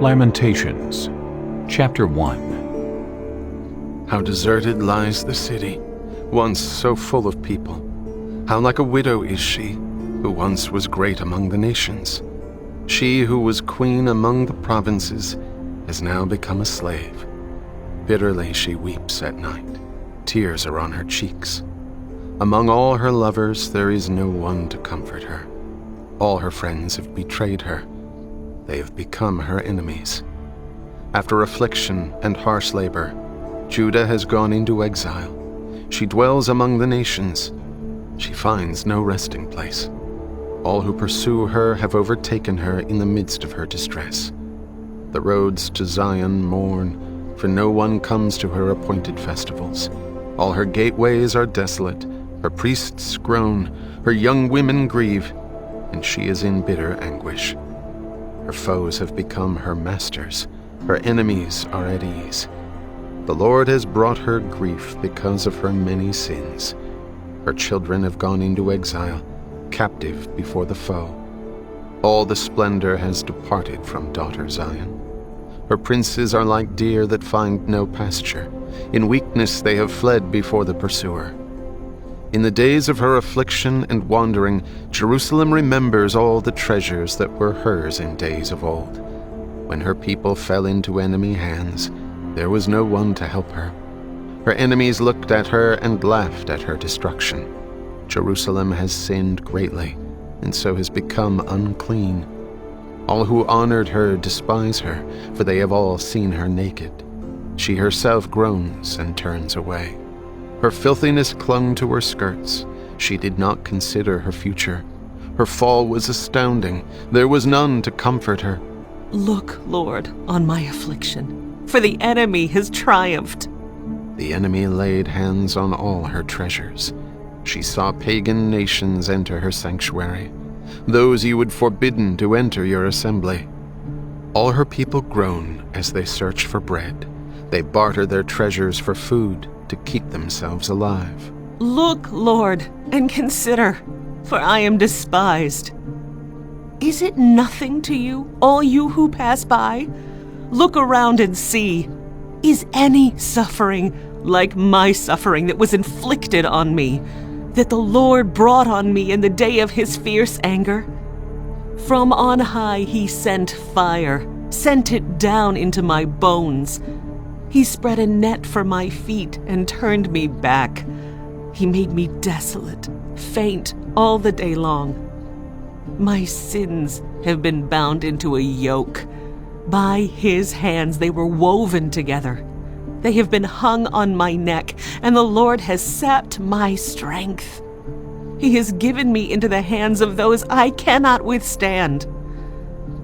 Lamentations, chapter 1. How deserted lies the city, once so full of people. How like a widow is she, who once was great among the nations. She who was queen among the provinces has now become a slave. Bitterly she weeps at night. Tears are on her cheeks. Among all her lovers there is no one to comfort her. All her friends have betrayed her. They have become her enemies. After affliction and harsh labor, Judah has gone into exile. She dwells among the nations. She finds no resting place. All who pursue her have overtaken her in the midst of her distress. The roads to Zion mourn, for no one comes to her appointed festivals. All her gateways are desolate, her priests groan, her young women grieve, and she is in bitter anguish. Her foes have become her masters, her enemies are at ease. The Lord has brought her grief because of her many sins. Her children have gone into exile, captive before the foe. All the splendor has departed from daughter Zion. Her princes are like deer that find no pasture. In weakness they have fled before the pursuer. In the days of her affliction and wandering, Jerusalem remembers all the treasures that were hers in days of old. When her people fell into enemy hands, there was no one to help her. Her enemies looked at her and laughed at her destruction. Jerusalem has sinned greatly, and so has become unclean. All who honored her despise her, for they have all seen her naked. She herself groans and turns away. Her filthiness clung to her skirts. She did not consider her future. Her fall was astounding. There was none to comfort her. Look, Lord, on my affliction, for the enemy has triumphed. The enemy laid hands on all her treasures. She saw pagan nations enter her sanctuary, those you had forbidden to enter your assembly. All her people groan as they search for bread. They barter their treasures for food to keep themselves alive. Look, Lord, and consider, for I am despised. Is it nothing to you, all you who pass by? Look around and see. Is any suffering like my suffering that was inflicted on me, that the Lord brought on me in the day of his fierce anger? From on high he sent fire, sent it down into my bones. He spread a net for my feet and turned me back. He made me desolate, faint all the day long. My sins have been bound into a yoke. By his hands they were woven together. They have been hung on my neck, and the Lord has sapped my strength. He has given me into the hands of those I cannot withstand.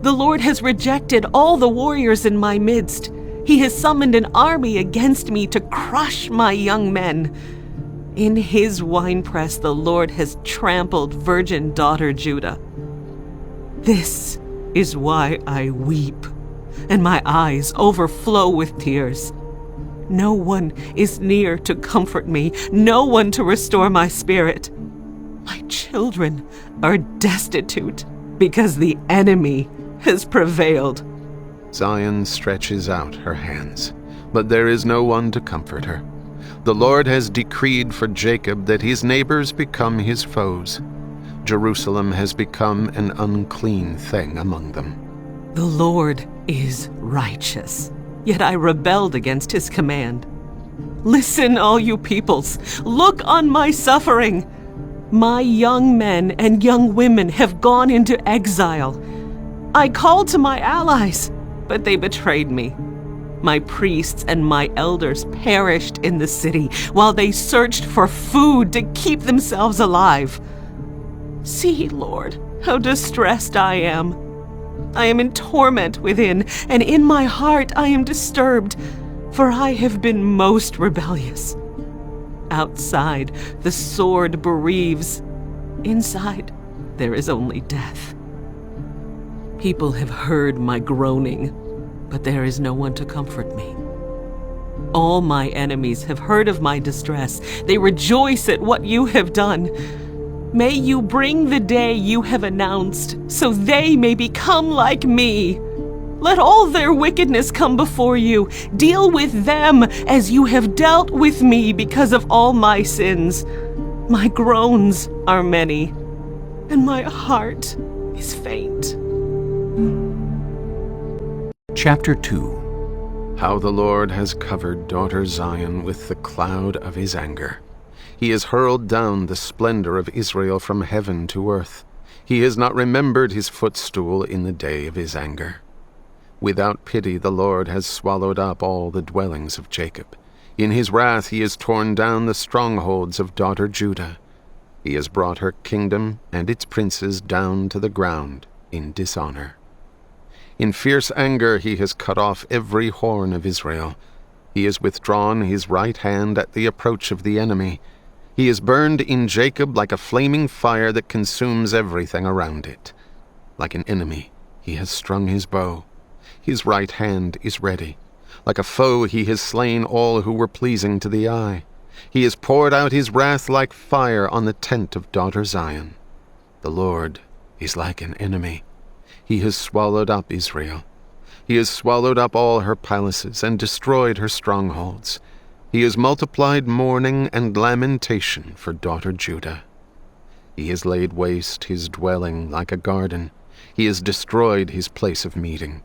The Lord has rejected all the warriors in my midst. He has summoned an army against me to crush my young men. In his winepress the Lord has trampled virgin daughter Judah. This is why I weep, and my eyes overflow with tears. No one is near to comfort me, no one to restore my spirit. My children are destitute because the enemy has prevailed. Zion stretches out her hands, but there is no one to comfort her. The Lord has decreed for Jacob that his neighbors become his foes. Jerusalem has become an unclean thing among them. The Lord is righteous, yet I rebelled against his command. Listen, all you peoples, look on my suffering. My young men and young women have gone into exile. I called to my allies, but they betrayed me. My priests and my elders perished in the city while they searched for food to keep themselves alive. See, Lord, how distressed I am. I am in torment within, and in my heart I am disturbed, for I have been most rebellious. Outside, the sword bereaves. Inside, there is only death. People have heard my groaning, but there is no one to comfort me. All my enemies have heard of my distress. They rejoice at what you have done. May you bring the day you have announced, so they may become like me. Let all their wickedness come before you. Deal with them as you have dealt with me because of all my sins. My groans are many, and my heart is faint. Chapter 2. How the Lord has covered daughter Zion with the cloud of his anger. He has hurled down the splendor of Israel from heaven to earth. He has not remembered his footstool in the day of his anger. Without pity the Lord has swallowed up all the dwellings of Jacob. In his wrath he has torn down the strongholds of daughter Judah. He has brought her kingdom and its princes down to the ground in dishonor. In fierce anger he has cut off every horn of Israel. He has withdrawn his right hand at the approach of the enemy. He is burned in Jacob like a flaming fire that consumes everything around it. Like an enemy he has strung his bow. His right hand is ready. Like a foe he has slain all who were pleasing to the eye. He has poured out his wrath like fire on the tent of daughter Zion. The Lord is like an enemy. He has swallowed up Israel. He has swallowed up all her palaces and destroyed her strongholds. He has multiplied mourning and lamentation for daughter Judah. He has laid waste his dwelling like a garden. He has destroyed his place of meeting.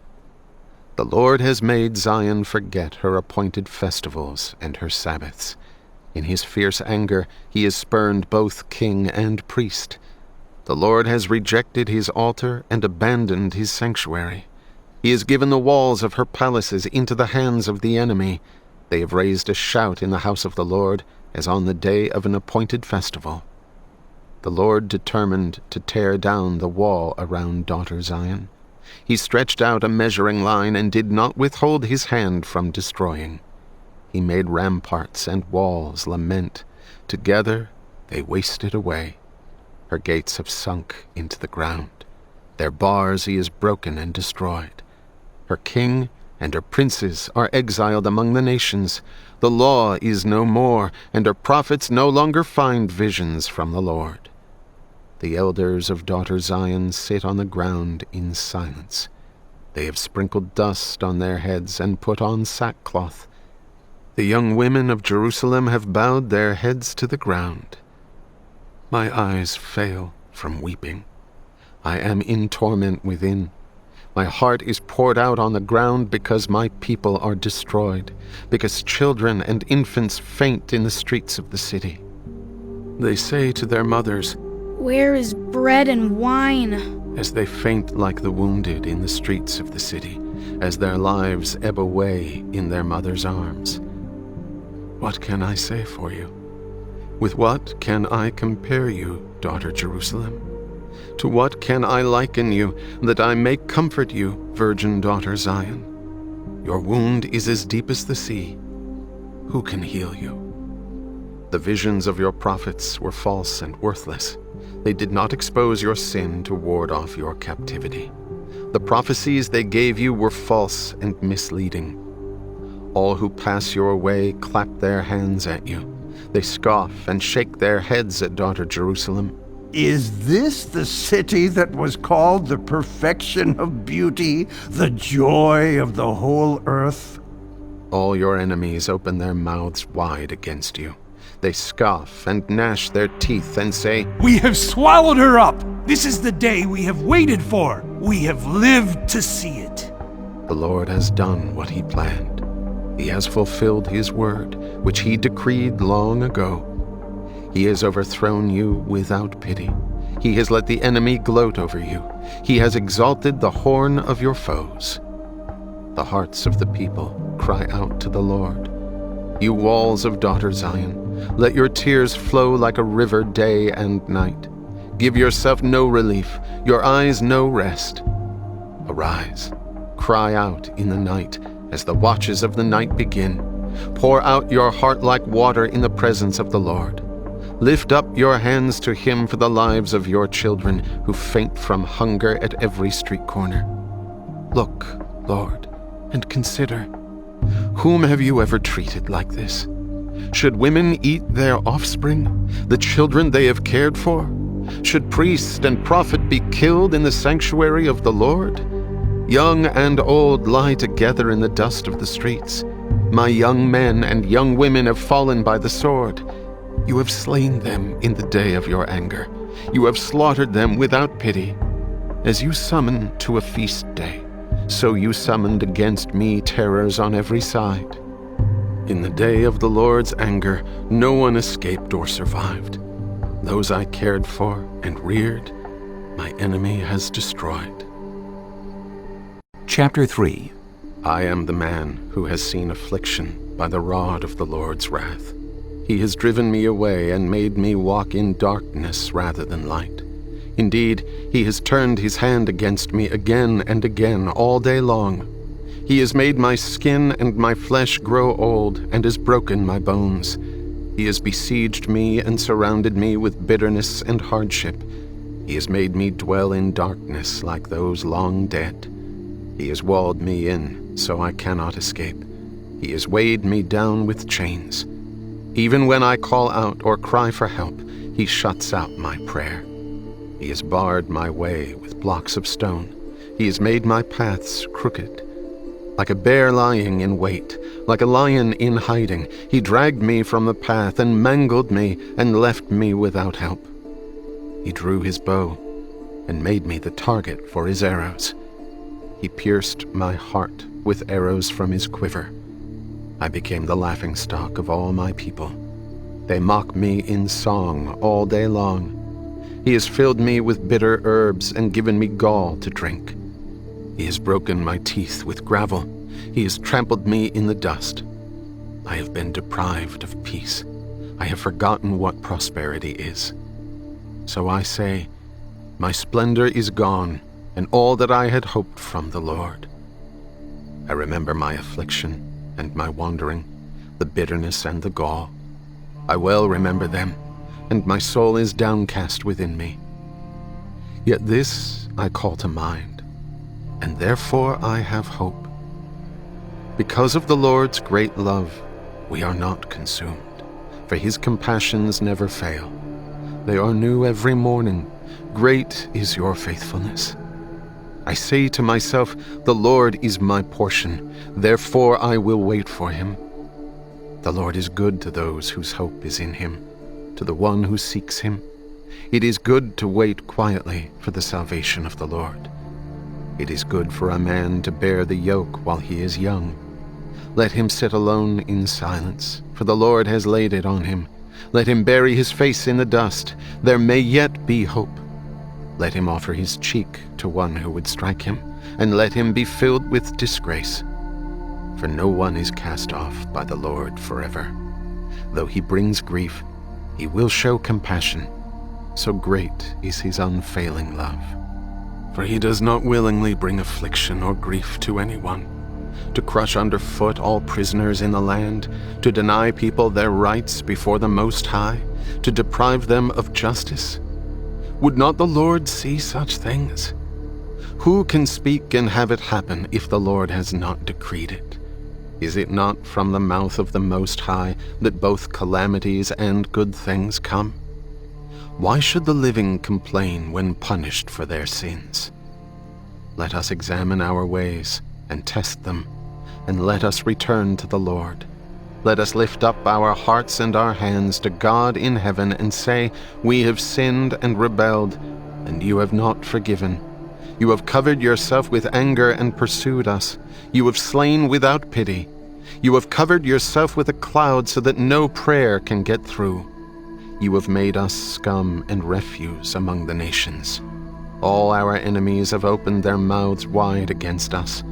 The Lord has made Zion forget her appointed festivals and her Sabbaths. In his fierce anger he has spurned both king and priest. The Lord has rejected his altar and abandoned his sanctuary. He has given the walls of her palaces into the hands of the enemy. They have raised a shout in the house of the Lord, as on the day of an appointed festival. The Lord determined to tear down the wall around daughter Zion. He stretched out a measuring line and did not withhold his hand from destroying. He made ramparts and walls lament. Together they wasted away. Her gates have sunk into the ground. Their bars he has broken and destroyed. Her king and her princes are exiled among the nations. The law is no more, and her prophets no longer find visions from the Lord. The elders of daughter Zion sit on the ground in silence. They have sprinkled dust on their heads and put on sackcloth. The young women of Jerusalem have bowed their heads to the ground. My eyes fail from weeping. I am in torment within. My heart is poured out on the ground because my people are destroyed, because children and infants faint in the streets of the city. They say to their mothers, "Where is bread and wine?" as they faint like the wounded in the streets of the city, as their lives ebb away in their mother's arms. What can I say for you? With what can I compare you, daughter Jerusalem? To what can I liken you, that I may comfort you, virgin daughter Zion? Your wound is as deep as the sea. Who can heal you? The visions of your prophets were false and worthless. They did not expose your sin to ward off your captivity. The prophecies they gave you were false and misleading. All who pass your way clap their hands at you. They scoff and shake their heads at daughter Jerusalem. Is this the city that was called the perfection of beauty, the joy of the whole earth? All your enemies open their mouths wide against you. They scoff and gnash their teeth and say, "We have swallowed her up. This is the day we have waited for. We have lived to see it." The Lord has done what he planned. He has fulfilled his word, which he decreed long ago. He has overthrown you without pity. He has let the enemy gloat over you. He has exalted the horn of your foes. The hearts of the people cry out to the Lord. You walls of daughter Zion, let your tears flow like a river day and night. Give yourself no relief, your eyes no rest. Arise, cry out in the night, as the watches of the night begin. Pour out your heart like water in the presence of the Lord. Lift up your hands to him for the lives of your children who faint from hunger at every street corner. Look, Lord, and consider, whom have you ever treated like this? Should women eat their offspring, the children they have cared for? Should priest and prophet be killed in the sanctuary of the Lord? Young and old lie together in the dust of the streets. My young men and young women have fallen by the sword. You have slain them in the day of your anger. You have slaughtered them without pity. As you summon to a feast day, so you summoned against me terrors on every side. In the day of the Lord's anger, no one escaped or survived. Those I cared for and reared, my enemy has destroyed. Chapter 3. I am the man who has seen affliction by the rod of the Lord's wrath. He has driven me away and made me walk in darkness rather than light. Indeed, he has turned his hand against me again and again all day long. He has made my skin and my flesh grow old and has broken my bones. He has besieged me and surrounded me with bitterness and hardship. He has made me dwell in darkness like those long dead. He has walled me in so I cannot escape. He has weighed me down with chains. Even when I call out or cry for help, he shuts out my prayer. He has barred my way with blocks of stone. He has made my paths crooked. Like a bear lying in wait, like a lion in hiding, he dragged me from the path and mangled me and left me without help. He drew his bow and made me the target for his arrows. He pierced my heart with arrows from his quiver. I became the laughingstock of all my people. They mock me in song all day long. He has filled me with bitter herbs and given me gall to drink. He has broken my teeth with gravel. He has trampled me in the dust. I have been deprived of peace. I have forgotten what prosperity is. So I say, my splendor is gone, and all that I had hoped from the Lord. I remember my affliction and my wandering, the bitterness and the gall. I well remember them, and my soul is downcast within me. Yet this I call to mind, and therefore I have hope. Because of the Lord's great love, we are not consumed, for his compassions never fail. They are new every morning. Great is your faithfulness. I say to myself, the Lord is my portion, therefore I will wait for him. The Lord is good to those whose hope is in him, to the one who seeks him. It is good to wait quietly for the salvation of the Lord. It is good for a man to bear the yoke while he is young. Let him sit alone in silence, for the Lord has laid it on him. Let him bury his face in the dust. There may yet be hope. Let him offer his cheek to one who would strike him, and let him be filled with disgrace. For no one is cast off by the Lord forever. Though he brings grief, he will show compassion. So great is his unfailing love. For he does not willingly bring affliction or grief to anyone, to crush underfoot all prisoners in the land, to deny people their rights before the Most High, to deprive them of justice. Would not the Lord see such things? Who can speak and have it happen if the Lord has not decreed it? Is it not from the mouth of the Most High that both calamities and good things come? Why should the living complain when punished for their sins? Let us examine our ways and test them, and let us return to the Lord. Let us lift up our hearts and our hands to God in heaven and say, we have sinned and rebelled, and you have not forgiven. You have covered yourself with anger and pursued us. You have slain without pity. You have covered yourself with a cloud so that no prayer can get through. You have made us scum and refuse among the nations. All our enemies have opened their mouths wide against us.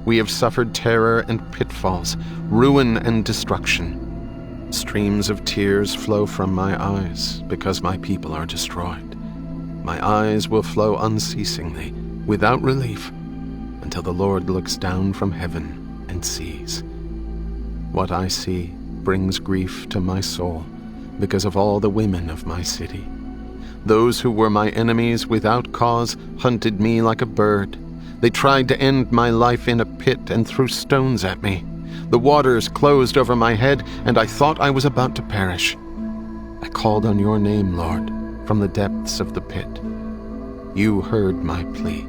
We have suffered terror and pitfalls, ruin and destruction. Streams of tears flow from my eyes because my people are destroyed. My eyes will flow unceasingly, without relief, until the Lord looks down from heaven and sees. What I see brings grief to my soul because of all the women of my city. Those who were my enemies without cause hunted me like a bird. They tried to end my life in a pit and threw stones at me. The waters closed over my head, and I thought I was about to perish. I called on your name, Lord, from the depths of the pit. You heard my plea.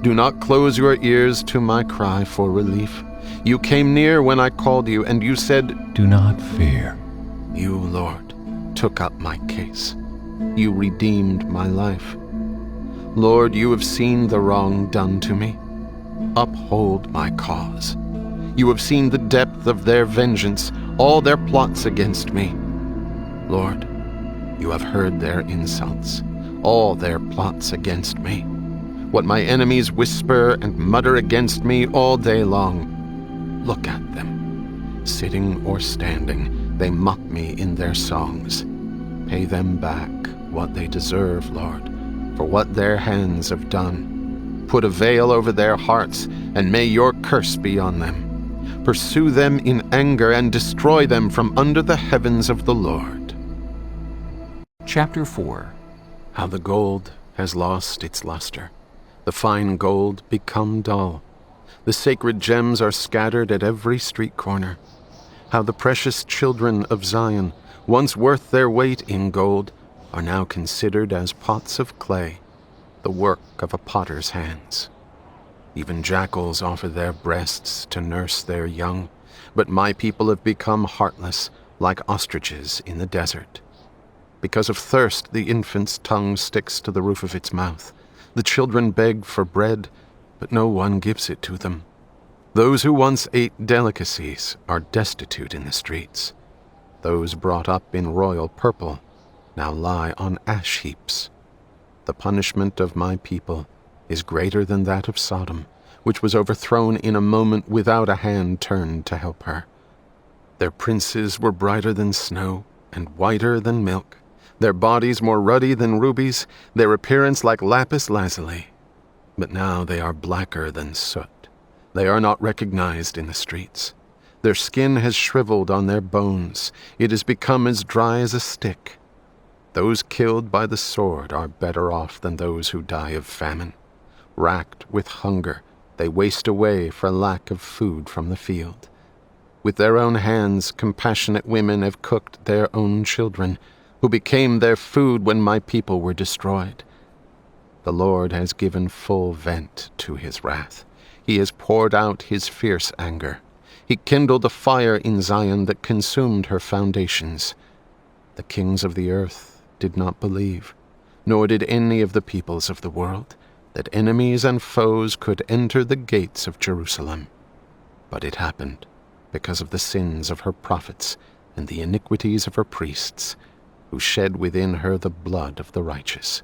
Do not close your ears to my cry for relief. You came near when I called you, and you said, Do not fear. You, Lord, took up my case. You redeemed my life. Lord, you have seen the wrong done to me. Uphold my cause. You have seen the depth of their vengeance, all their plots against me. Lord, you have heard their insults, all their plots against me. What my enemies whisper and mutter against me all day long. Look at them. Sitting or standing, they mock me in their songs. Pay them back what they deserve, Lord, for what their hands have done. Put a veil over their hearts, and may your curse be on them. Pursue them in anger and destroy them from under the heavens of the Lord. Chapter 4. How the gold has lost its luster, the fine gold become dull. The sacred gems are scattered at every street corner. How the precious children of Zion, once worth their weight in gold, are now considered as pots of clay, the work of a potter's hands. Even jackals offer their breasts to nurse their young, but my people have become heartless, like ostriches in the desert. Because of thirst, the infant's tongue sticks to the roof of its mouth. The children beg for bread, but no one gives it to them. Those who once ate delicacies are destitute in the streets. Those brought up in royal purple now lie on ash heaps. The punishment of my people is greater than that of Sodom, which was overthrown in a moment without a hand turned to help her. Their princes were brighter than snow and whiter than milk, their bodies more ruddy than rubies, their appearance like lapis lazuli. But now they are blacker than soot. They are not recognized in the streets. Their skin has shriveled on their bones. It has become as dry as a stick. Those killed by the sword are better off than those who die of famine. Racked with hunger, they waste away for lack of food from the field. With their own hands, compassionate women have cooked their own children, who became their food when my people were destroyed. The Lord has given full vent to his wrath. He has poured out his fierce anger. He kindled a fire in Zion that consumed her foundations. The kings of the earth did not believe, nor did any of the peoples of the world, that enemies and foes could enter the gates of Jerusalem. But it happened because of the sins of her prophets and the iniquities of her priests, who shed within her the blood of the righteous.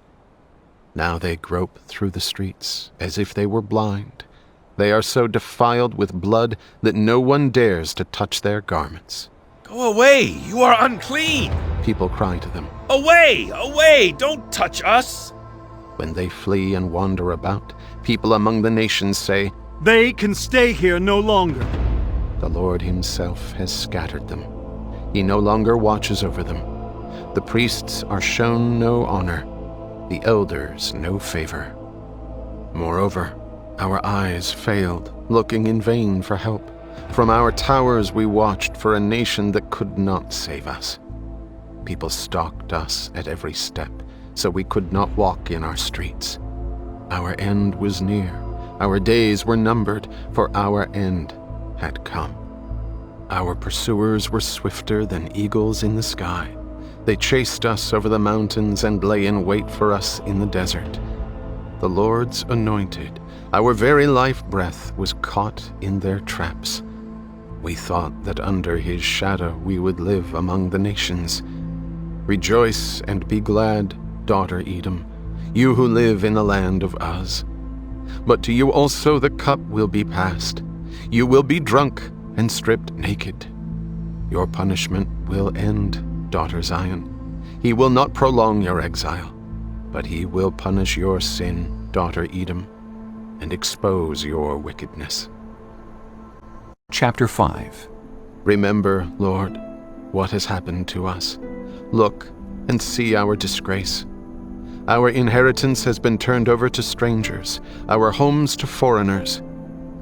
Now they grope through the streets as if they were blind. They are so defiled with blood that no one dares to touch their garments. Go away! You are unclean! People cry to them. Away! Away! Don't touch us! When they flee and wander about, people among the nations say, They can stay here no longer. The Lord himself has scattered them. He no longer watches over them. The priests are shown no honor, the elders no favor. Moreover, our eyes failed, looking in vain for help. From our towers we watched for a nation that could not save us. People stalked us at every step, so we could not walk in our streets. Our end was near. Our days were numbered, for our end had come. Our pursuers were swifter than eagles in the sky. They chased us over the mountains and lay in wait for us in the desert. The Lord's anointed, our very life breath, was caught in their traps. We thought that under his shadow we would live among the nations. Rejoice and be glad, daughter Edom, you who live in the land of Uz. But to you also the cup will be passed. You will be drunk and stripped naked. Your punishment will end, daughter Zion. He will not prolong your exile, but he will punish your sin, daughter Edom, and expose your wickedness. Chapter 5. Remember, Lord, what has happened to us. Look and see our disgrace. Our inheritance has been turned over to strangers, our homes to foreigners.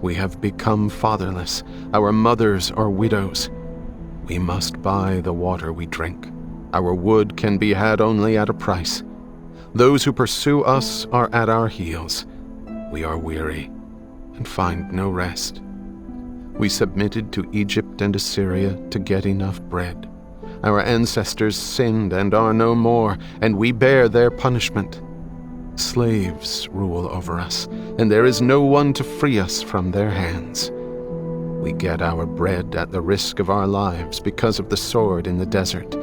We have become fatherless, our mothers are widows. We must buy the water we drink. Our wood can be had only at a price. Those who pursue us are at our heels. we are weary and find no rest. We submitted to Egypt and Assyria to get enough bread. Our ancestors sinned and are no more, and we bear their punishment. Slaves rule over us, and there is no one to free us from their hands. We get our bread at the risk of our lives because of the sword in the desert.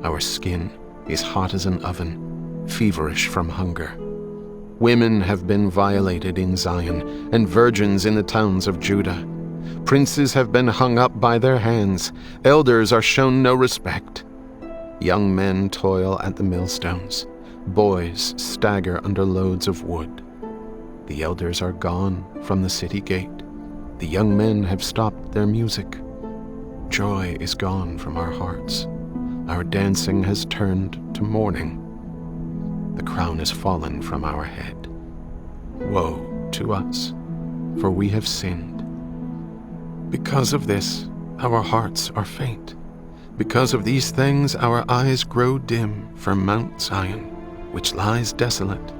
Our skin is hot as an oven, feverish from hunger. Women have been violated in Zion, and virgins in the towns of Judah. Princes have been hung up by their hands. Elders are shown no respect. Young men toil at the millstones. Boys stagger under loads of wood. The elders are gone from the city gate. The young men have stopped their music. Joy is gone from our hearts. Our dancing has turned to mourning. The crown has fallen from our head. Woe to us, for we have sinned. Because of this, our hearts are faint. Because of these things, our eyes grow dim for Mount Zion, which lies desolate,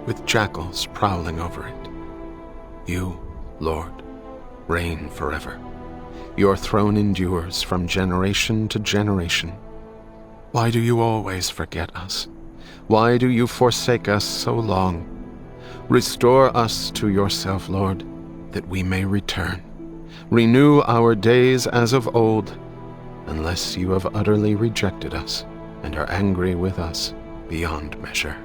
with jackals prowling over it. You, Lord, reign forever. Your throne endures from generation to generation. Why do you always forget us? Why do you forsake us so long? Restore us to yourself, Lord, that we may return. Renew our days as of old, unless you have utterly rejected us and are angry with us beyond measure.